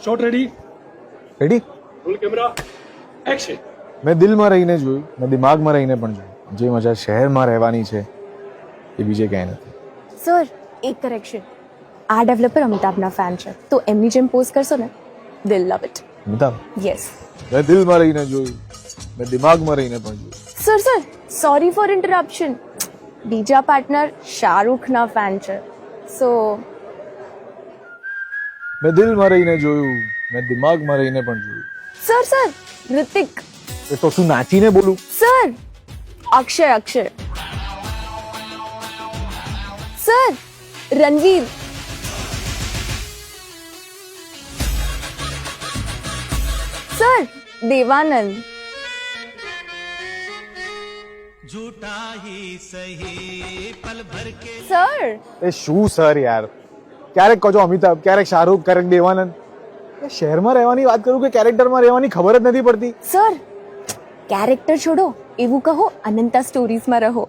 Shot ready. Roll camera action. મેં દિલમાં રહીને જોયું, મેં દિમાગમાં રહીને પણ જોયું. જે મજા શહેરમાં રહેવાની છે એ બીજે ક્યાંય નથી. સર એક કરેક્શન, આ ડેવલપર અમિતાભના ફેન છે તો એમની જેમ પોઝ કરશો ને દિલ લવ ઇટ. અમિતાભ, યસ મેં દિલમાં રહીને જોયું, મેં દિમાગમાં રહીને પણ જોયું. સર સોરી ફોર ઇન્ટરપ્શન, બીજા પાર્ટનર શાહરૂખના ફેન છે સો મેં દિલમાં રહીને જોયું, મેં દિમાગમાં રહીને પણ જોયું. સર ઋતિક. એ તો શું નાચીને બોલું? Sir Akshay. Sir Ranveer. Sir Dev Anand. Sir એ શું સર યાર, ક્યારેક કહો છો અમિતાભ, ક્યારેક શાહરૂખ, ક્યારેક દેવાનંદ. એ શહેરમાં રહેવાની વાત કરું કે કેરેક્ટરમાં રહેવાની ખબર જ નથી પડતી. સર કેરેક્ટર છોડો, એવું કહો અનંતા સ્ટોરીઝમાં રહો.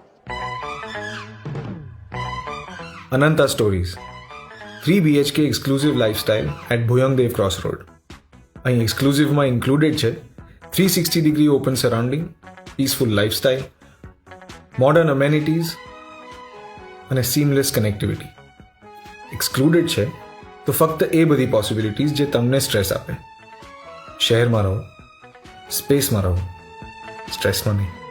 Ananta Stories 3 BHK exclusive lifestyle at Bhuyangdev Crossroad. અહીં એક્સક્લુઝિવમાં ઇન્ક્લુડેડ છે 360 degree open surrounding, peaceful lifestyle, modern amenities અને સીમલેસ કનેક્ટિવિટી. એક્સક્લુડેડ છે તો ફક્ત એ બધી પોસિબિલિટીઝ જે તમને સ્ટ્રેસ આપે. શહેરમાં રહો, સ્પેસમાં રહો, સ્ટ્રેસમાં નહીં.